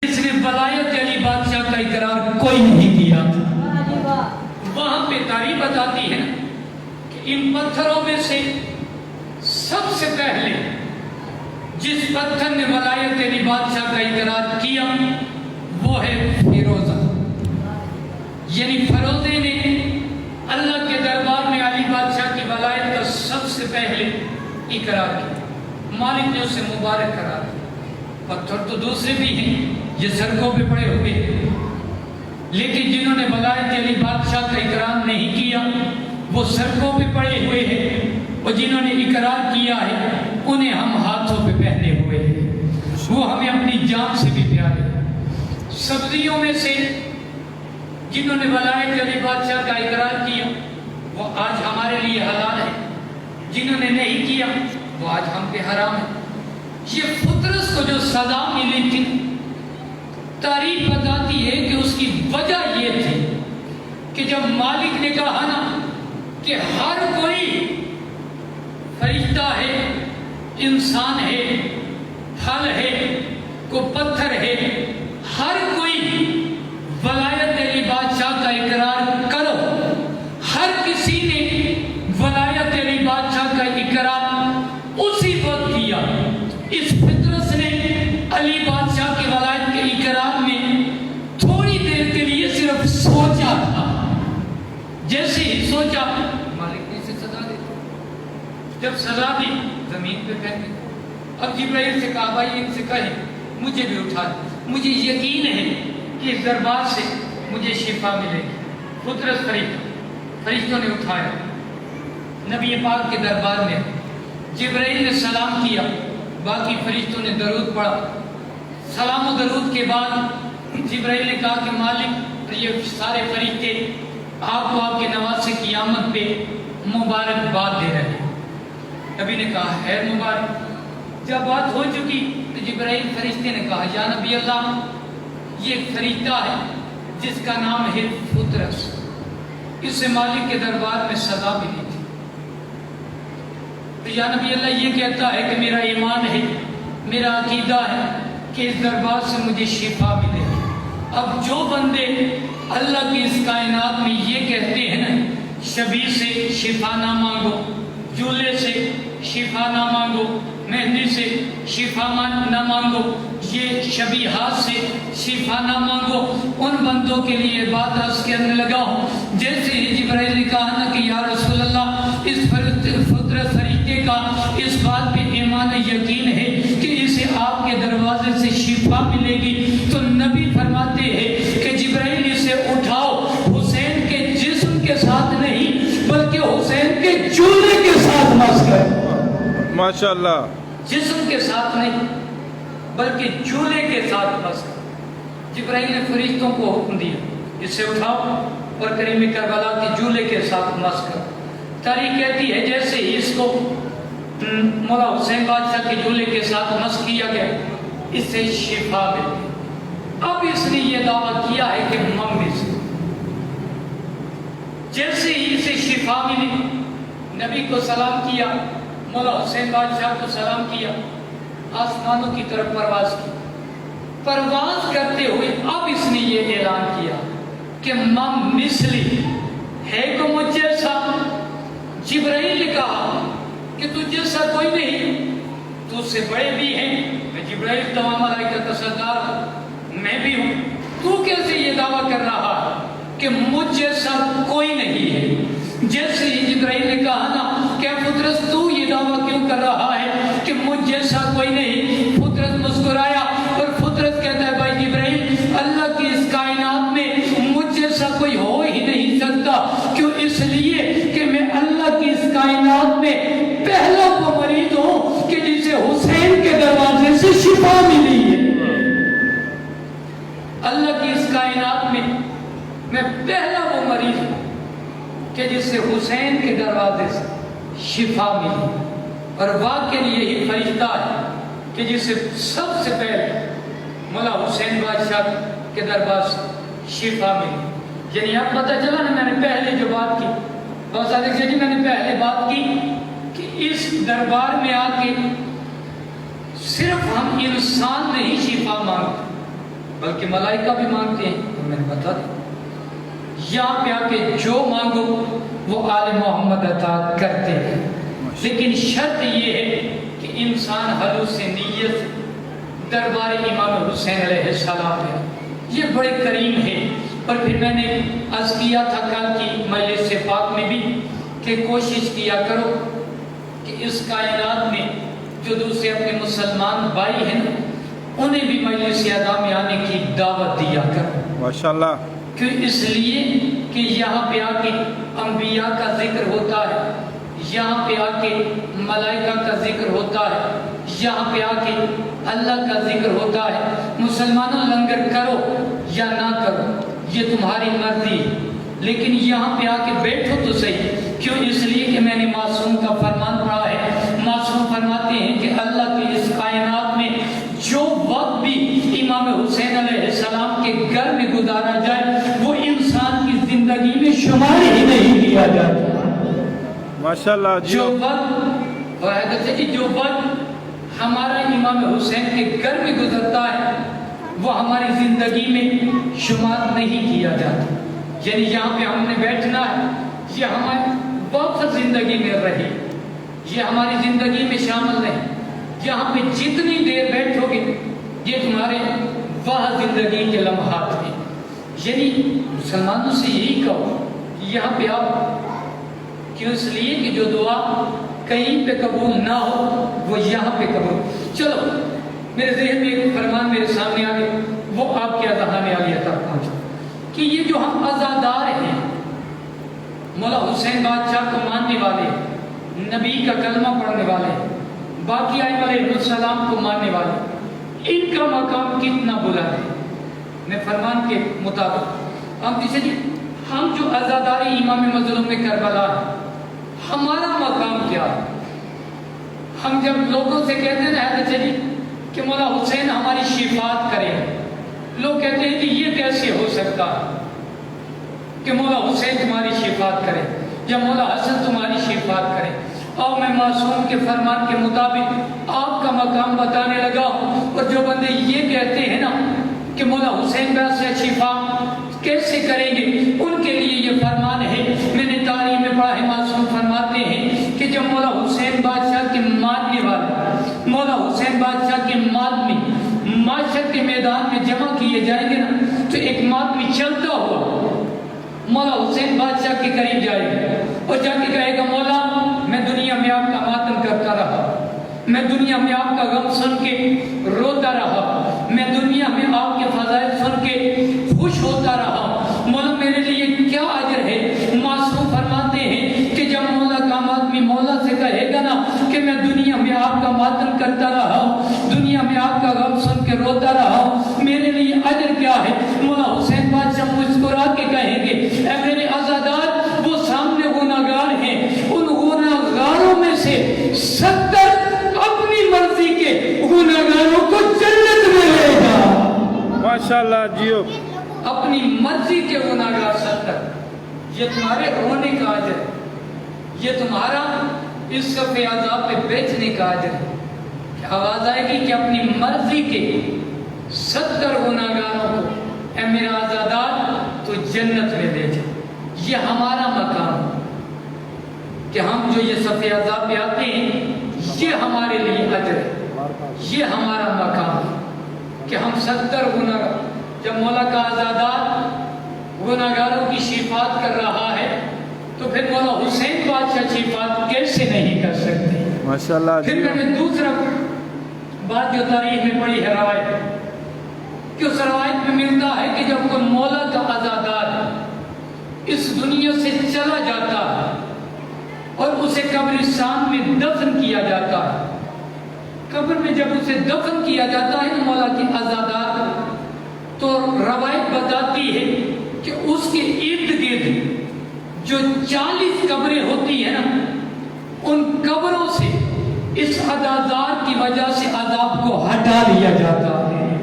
اس نے ولایت علی بادشاہ کا اقرار کوئی نہیں کیا تھا۔ وہاں پہ تاریخ بتاتی ہے کہ ان پتھروں میں سے سب سے پہلے جس پتھر نے ولایت علی بادشاہ کا اقرار کیا وہ ہے فیروزہ، یعنی فیروزے نے اللہ کے دربار میں علی بادشاہ کی ولایت کا سب سے پہلے اقرار کیا۔ مالک نے اسے مبارک قرار دیا۔ پتھر تو دوسرے بھی ہیں، یہ سڑکوں پہ پڑے ہوئے، لیکن جنہوں نے ولایت علی بادشاہ کا اقرار نہیں کیا وہ سڑکوں پہ پڑے ہوئے ہیں، اور جنہوں نے اقرار کیا ہے انہیں ہم ہاتھوں پہ پہنے ہوئے ہیں، وہ ہمیں اپنی جان سے بھی پیارے۔ سبزیوں میں سے جنہوں نے ولایت علی بادشاہ کا اقرار کیا وہ آج ہمارے لیے حلال ہے، جنہوں نے نہیں کیا وہ آج ہم پہ حرام ہے۔ یہ پطرس کو جو سزا ملی تھی، تاریخ بتاتی ہے کہ اس کی وجہ یہ تھی کہ جب مالک نے کہا نا کہ ہر کوئی فرشتہ ہے، انسان ہے، پھل ہے، کو پتھر ہے، ہر کوئی ولایت علی بادشاہ کا اقرار کرو، ہر کسی نے ولایت علی بادشاہ کا اقرار اسی وقت کیا۔ اس پطرس نے علی بادشاہ کی ولایت کے اقرار میں تھوڑی دیر کے لیے صرف سوچا تھا، جیسے ہی سوچا مالک نے اسے سزا دی۔ جب سزا دی زمین پہ پھینک۔ اب جبرائیل سے کہا بھائی ان سے کہیں مجھے بھی اٹھا دے، مجھے یقین ہے کہ اس دربار سے مجھے شفا ملے گی۔ پطرس فرشتوں نے اٹھایا، نبی پاک کے دربار میں جبرائیل نے سلام کیا، باقی فرشتوں نے درود پڑھا۔ سلام و درود کے بعد جبرائیل نے کہا کہ مالک اور یہ سارے فرشتے آپ کو آپ کے نواسے کی آمد پہ مبارکباد دے رہے ہیں۔ نبی نے کہا ہے مبارک۔ جب بات ہو چکی تو جبرائیل فرشتے نے کہا یا نبی اللہ، یہ فرشتہ ہے جس کا نام ہے پطرس، اس سے مالک کے دربار میں سزا ملی تھی، تو یا نبی اللہ یہ کہتا ہے کہ میرا ایمان ہے، میرا عقیدہ ہے کہ اس دربار سے مجھے شفا ملے گی۔ اب جو بندے اللہ کی اس کائنات میں یہ کہتے ہیں نا شبیہ سے شفا نہ مانگو، جولے سے شفا نہ مانگو، مہندی سے شفا نہ مانگو، یہ شبیہات سے شفا نہ مانگو، ان بندوں کے لیے بات عرض کرنے لگا ہوں۔ جیسے ہی جبرائیل نے کہا نا کہ یا رسول اللہ اس پطرس فرشتے کا اس بات پہ ایمان یقین ہے کہ اسے آپ کے دروازے سے شفا ملے گی، تو نبی فرماتے ہیں کہ جبرائیل اسے اٹھاؤ، حسین کے جسم کے ساتھ نہیں بلکہ حسین کے چولہے کے ساتھ مس کر۔ ماشاءاللہ، جسم کے ساتھ نہیں بلکہ چولہے کے ساتھ مس کر۔ جبرائیل نے فرشتوں کو حکم دیا اسے اٹھاؤ اور کریم کربلا کے چولہے کے ساتھ مس کر۔ تاریخ کہتی ہے جیسے ہی اس کو مولا حسین بادشاہ کے چولہے کے ساتھ مس کیا گیا اس سے شفا ملی۔ اب اس نے یہ دعویٰ کیا ہے کہ ممی سے جیسے ہی اسے شفا ملی، نبی کو سلام کیا، مولا حسین بادشاہ کو سلام کیا، آسمانوں کی طرف پرواز کی۔ پرواز کرتے ہوئے اب اس نے یہ اعلان کیا کہ مم مثلی ہے کو مجھ جیسا۔ جبرائیل نے کہا کہ تجھ جیسا کوئی نہیں، تجھ سے بڑے بھی ہیں، میں جبرائیل تمام ملائکہ کا سردار ہوں، میں بھی ہوں، تو کیسے یہ دعویٰ کر رہا ہے کہ مجھ جیسا کوئی نہیں ہے؟ جیسے ہی جبرائیل نے کہا نا کہ پطرس تو یہ دعویٰ کیوں کر رہا ہے کہ مجھ جیسا کوئی نہیں، پطرس مسکرایا اور پطرس کہتا ہے بھائی جبرائیل اللہ کی اس کائنات میں مجھ جیسا کوئی ہو ہی نہیں سکتا، کیوں؟ اس لیے کہ میں اللہ کی اس کائنات میں پہلا وہ مریض ہوں کہ جسے حسین کے دروازے سے شفا ملی ہے۔ اللہ کی اس کائنات میں میں پہلا وہ مریض ہوں کہ جس سے حسین کے دروازے سے شفا ملی، اور واقعی یہی فرشتہ ہے کہ جسے سب سے پہلے مولا حسین بادشاہ کے دربار سے شفا ملی۔ یعنی اب پتہ چلا نا میں نے پہلے جو بات کی، بہت سارے جی میں نے پہلے بات کی کہ اس دربار میں آ کے صرف ہم انسان نہیں شفا مانگتے، بلکہ ملائکہ بھی مانگتے ہیں، تو میں نے بتا دیا یہاں پہ آ کے جو مانگو وہ آل محمد عطا کرتے ہیں، لیکن شرط یہ ہے کہ انسان خلوص نیت دربار امام حسین علیہ السلام ہے، یہ بڑے کریم ہے۔ اور پھر میں نے عرض کیا تھا کل کی مجلس پاک میں بھی کہ کوشش کیا کرو کہ اس کائنات میں جو دوسرے اپنے مسلمان بھائی ہیں انہیں بھی مجلس ادا میں آنے کی دعوت دیا کرو، ماشاءاللہ۔ کیوں؟ اس لیے کہ یہاں پہ آ کے انبیاء کا ذکر ہوتا ہے، یہاں پہ آ کے ملائکہ کا ذکر ہوتا ہے، یہاں پہ آ کے اللہ کا ذکر ہوتا ہے۔ مسلمانوں لنگر کرو یا نہ کرو یہ تمہاری مرضی، لیکن یہاں پہ آ کے بیٹھو تو صحیح۔ کیوں؟ اس لیے کہ میں نے معصوم کا فرمان پڑھا ہے، معصوم فرماتے ہیں کہ اللہ کی اس کائنات میں جو وقت بھی امام حسین علیہ السلام کے گھر میں گزارا جائے وہ انسان کی زندگی میں شمار ہی نہیں کیا جاتا، ماشاءاللہ۔ جو وقت ہمارا امام حسین کے گھر میں گزرتا ہے وہ ہماری زندگی میں شمار نہیں کیا جاتا، یعنی یہاں پہ ہم نے بیٹھنا ہے یہ ہماری وقت زندگی میں رہے، یہ ہماری زندگی میں شامل نہیں۔ یہاں پہ جتنی دیر بیٹھو گے یہ تمہارے وہ زندگی کے لمحات ہیں، یعنی مسلمانوں سے یہی کہو یہاں پہ آپ کیوں؟ اس لیے کہ جو دعا کہیں پہ قبول نہ ہو وہ یہاں پہ قبول۔ چلو میرے ذہن میں ایک فرمان میرے سامنے آ گیا، وہ آپ کے اذہان میں آ گیا تھا کہ یہ جو ہم عزادار ہیں، مولا حسین بادشاہ کو ماننے والے، نبی کا کلمہ پڑھنے والے، باقی ائمہ علیہ السلام کو ماننے والے، ان کا مقام کتنا بلند ہے۔ میں فرمان کے مطابق ہم جو عزاداری امام مظلوم کربلا ہے ہمارا مقام کیا ہے؟ ہم جب لوگوں سے کہتے ہیں حضرت جی کہ مولا حسین ہماری شفاعت کرے، لوگ کہتے ہیں کہ یہ کیسے ہو سکتا ہے کہ مولا حسین تمہاری شفاعت کرے یا مولا حسن تمہاری شفاعت کرے۔ اور میں معصوم کے فرمان کے مطابق آپ کا مقام بتانے لگا ہوں، اور جو بندے یہ کہتے ہیں نا کہ مولا حسین سے شفاعت کیسے کریں گے ان کے لیے یہ فرمان ہے۔ میں نے تاریخ میں پڑھا ہے، معصوم فرماتے ہیں کہ جب مولا حسین بادشاہ کے ماننے والے مولا حسین بادشاہ کے مادمی معاشر کے میدان میں جمع کیے جائیں گے نا تو ایک مادمی چلتا ہوا مولا حسین بادشاہ کے قریب جائے گا اور جا کے کہے گا مولا میں دنیا میں آپ کا ماتم کرتا رہا، میں دنیا میں آپ کا غم سن کے روتا رہا، میں دنیا میں آپ کے فضائل سن کے خوش ہوتا رہا، مولا میرے لیے کیا اجر ہے؟ معصوم فرماتے ہیں کہ جب مولا کا آدمی مولا سے کہے گا نا کہ میں دنیا میں آپ کا ماتم کرتا رہا، دنیا میں آپ کا غم سن کے روتا رہا، میرے لیے اجر کیا ہے؟ مولا حسین بادشاہ مسکرا کے کہیں گے اے میرے عزادار، وہ سامنے گناہگار ہیں، ان گناہگاروں میں سے 70 اپنی مرضی کے گناہگاروں کو جنت میں لے گا، ماشاءاللہ جیو، اپنی مرضی کے گناہگار 70۔ یہ تمہارے رونے کا اجر ہے، یہ تمہارا اس صفحے عذاب پہ بیچنے کا اجر ہے کہ آواز آئے گی کہ اپنی مرضی کے 70 گناہگاروں کو اے میرا عزادار تو جنت میں لے جائے۔ یہ ہمارا مقام کہ ہم جو یہ صفحے عذاب پہ آتے ہیں یہ ہمارے لیے اجر ہے، یہ ہمارا مقام کہ ہم 70 گناہگار، جب مولا کا عزادار گناہگاروں کی شفاعت کر رہا ہے تو پھر مولا حسین بادشاہ شفاعت کیسے نہیں کر سکتے؟ ماشاءاللہ۔ پھر میں نے دوسرا بات جو تاریخ میں پڑھی ہے روایت، کہ اس روایت میں ملتا ہے کہ جب کوئی مولا کا عزادار اس دنیا سے چلا جاتا ہے اور اسے قبرستان میں دفن کیا جاتا ہے، قبر میں جب اسے دفن کیا جاتا ہے مولا کی عزادار، تو روایت بتاتی ہے کہ اس کے ارد گرد جو 40 قبریں ہوتی ہیں نا ان قبروں سے اس عزادار کی وجہ سے عذاب کو ہٹا لیا جاتا ہے۔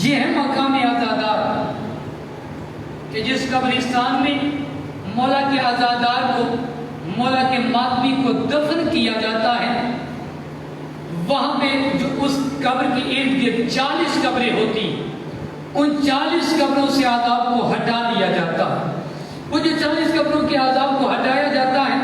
یہ ہے مقام عزادار کہ جس قبرستان میں مولا کے عزادار کو، مولا کے ماتمی کو دفن کیا جاتا ہے، وہاں پہ جو اس قبر کی ارد گرد 40 قبریں ہوتی ان 40 قبروں سے عذاب کو ہٹا دیا جاتا ہے۔ وہ جو 40 قبروں کے عذاب کو ہٹایا جاتا ہے،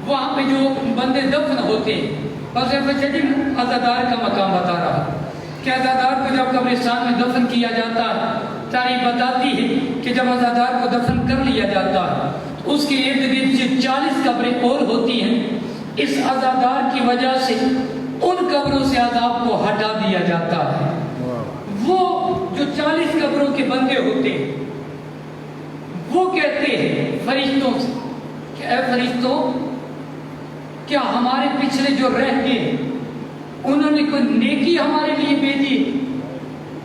وہاں پہ جو بندے دفن ہوتے ہیں، بس عزادار کا مقام بتا رہا کہ عزادار کو جب قبرستان میں دفن کیا جاتا ہے، تاریخ بتاتی ہے کہ جب عزادار کو دفن کر لیا جاتا ہے تو اس کے ارد گرد جو 40 قبریں اور ہوتی ہیں، اس عزادار کی وجہ سے ان قبروں سے عذاب کو ہٹا دیا جاتا ہے۔ وہ جو 40 قبروں کے بندے ہوتے ہیں، وہ کہتے ہیں فرشتوں سے کہ اے فرشتوں، کیا ہمارے پچھلے جو رہ گئے انہوں نے کوئی نیکی ہمارے لیے بھیجی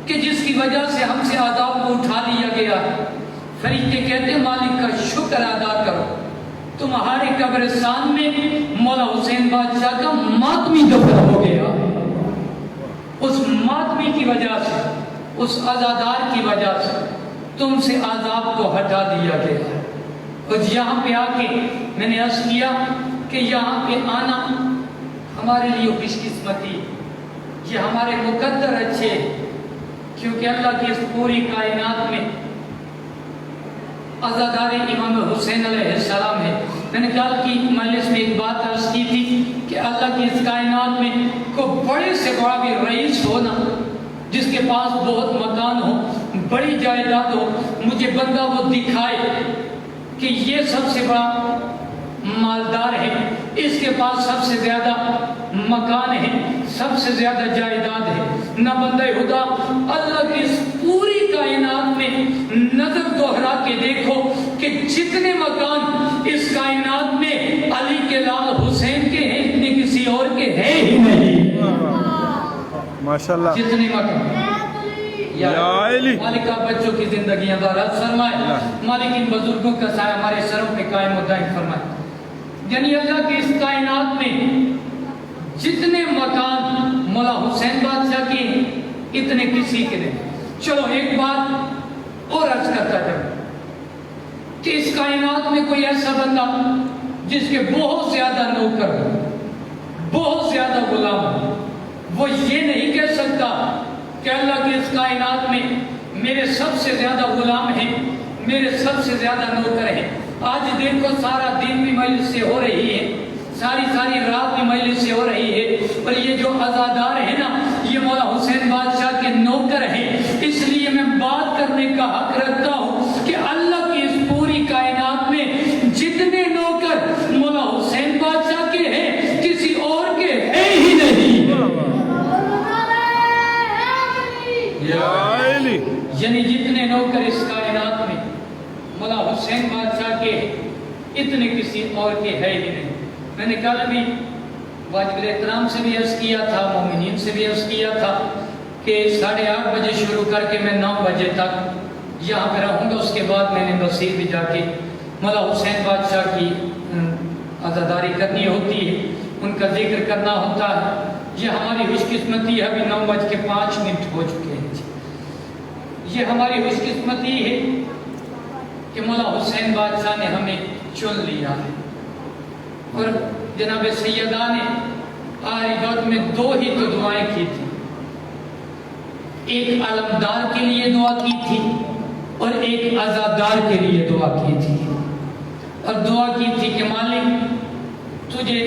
کہ جس کی وجہ سے ہم سے عذاب کو اٹھا لیا گیا؟ فرشتے کہتے ہیں مالک کا شکر ادا کرو، تمہارے قبرستان میں مولا حسین بادشاہ کا ماتمی دفن ہو گیا۔ اس ماتمی کی وجہ سے، اس عزادار کی وجہ سے تم سے عذاب کو ہٹا دیا گیا۔ اور یہاں پہ آ کے میں نے عرض کیا کہ یہاں پہ آنا ہمارے لیے خوش قسمتی، یہ ہمارے مقدر اچھے، کیونکہ اللہ کی اس پوری کائنات میں عزادار امام حسین علیہ السلام ہے۔ میں نے کل کی مجلس میں ایک بات عرض کی تھی کہ اللہ کی اس کائنات میں کوئی بڑے سے بڑا بھی رئیس ہونا، جس کے پاس بہت مکان ہو، بڑی جائیداد ہو، مجھے بندہ وہ دکھائے کہ یہ سب سے بڑا مالدار ہے، اس کے پاس سب سے زیادہ مکان ہے، سب سے زیادہ جائیداد ہے۔ نہ بندہ خدا اللہ کی اس پوری کائنات میں نظر دوہرا کے دیکھو کہ جتنے مکان اس کائنات میں علی کے لال حسین کے ہیں، اتنے کسی اور کے ہیں ہی نہیں۔ ماشاءاللہ، جتنے مکان مالک آپ بچوں کی زندگیاں دراز فرمائے، مالک ان بزرگوں کا سایہ ہمارے سروں پہ قائم و دائم فرمائے۔ یعنی اللہ کی اس کائنات میں جتنے مکان مولا حسین بادشاہ کے اتنے کسی کے نہیں۔ چلو ایک بات اور عرض کرتا جاؤں کہ اس کائنات میں کوئی ایسا بندہ جس کے بہت زیادہ نوکر ہو، بہت زیادہ غلام ہو، وہ یہ نہیں کہہ سکتا کہ اللہ کی اس کائنات میں میرے سب سے زیادہ غلام ہیں، میرے سب سے زیادہ نوکر ہیں۔ آج دیکھو سارا دن بھی مجلس سے ہو رہی ہے، ساری رات بھی مجلس سے ہو رہی ہے، اور یہ جو عزادار ہیں نا، یہ مولا حسین بادشاہ کے نوکر ہیں۔ اس لیے میں بات کرنے کا حق رکھتا ہوں کہ اللہ کی اس پوری کائنات میں جتنے نوکر مولا حسین بادشاہ کے ہیں، کسی اور کے ہیں ہی نہیں۔ یعنی جتنے نوکر اس کائنات میں مولا حسین بادشاہ کے اتنے کسی اور کے ہے ہی نہیں۔ میں نے کل بھی واجب احترام سے بھی عرض کیا تھا، مومنین سے بھی عرض کیا تھا کہ 8:30 بجے شروع کر کے میں 9 بجے تک یہاں پہ رہوں گا۔ اس کے بعد میں نے بصیر بھی جا کے مولا حسین بادشاہ کی عزاداری کرنی ہوتی ہے، ان کا ذکر کرنا ہوتا ہے۔ یہ ہماری خوش قسمتی ہے، ابھی 9:05 ہو چکے ہیں۔ یہ ہماری خوش قسمتی ہے کہ مولا حسین بادشاہ نے ہمیں چن لیا ہے۔ اور جناب سیدہ نے آخری وقت میں 2 ہی تو دعائیں کی تھی، ایک علمدار کے لیے دعا کی تھی اور ایک عزادار کے لیے دعا کی تھی، اور دعا کی تھی کہ مالک تجھے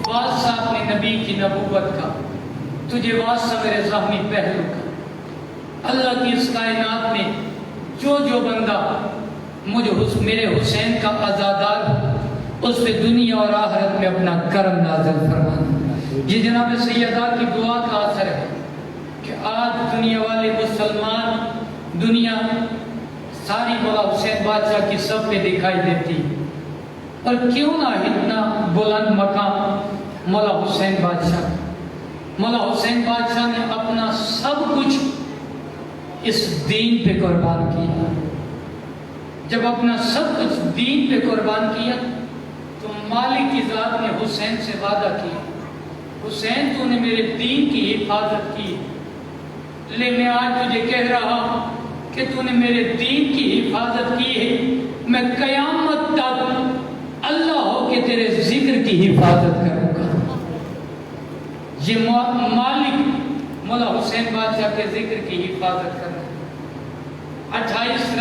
واسطہ اپنے نبی کی نبوت کا، تجھے واسطہ میرے ذہنی پہلو کا۔ اللہ کی اس کائنات میں جو بندہ میرے حسین کا عزادار ہو، اس پہ دنیا اور آخرت میں اپنا کرم نازل فرمانا۔ یہ جناب سیدہ کی دعا کا اثر ہے کہ آج دنیا والے مسلمان، دنیا ساری مولا حسین بادشاہ کی سب پہ دکھائی دیتی، اور کیوں نہ اتنا بلند مقام مولا حسین بادشاہ۔ مولا حسین بادشاہ نے اپنا سب کچھ اس دین پہ قربان کیا۔ جب اپنا سب کچھ دین پہ قربان کیا تو مالک کی ذات نے حسین سے وعدہ کیا، حسین تو نے میرے دین کی حفاظت کی، لے میں آج تجھے کہہ رہا ہوں کہ تو نے میرے دین کی حفاظت کی ہے، میں قیامت تک اللہ ہو کہ تیرے ذکر کی حفاظت کروں گا۔ یہ مالک مولا حسین بادشاہ کے ذکر کی حفاظت کرنا۔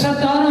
17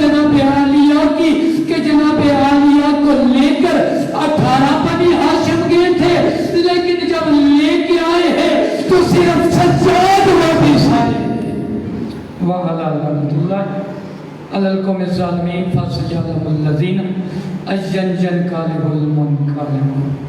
جناب عالیہ کی کہ جناب عالیہ کو لے کر 18 بنی ہاشم گئے تھے، لیکن جب لے کے آئے ہیں تو صرف سجاد واپس آئے۔ وَعَلَى رحمت اللہ علی القوم الظالمین فَسَجَدَهُ الَّذِينَ أَجَّنْجَنْ كَالِبُ الْمُنْكَرِمُ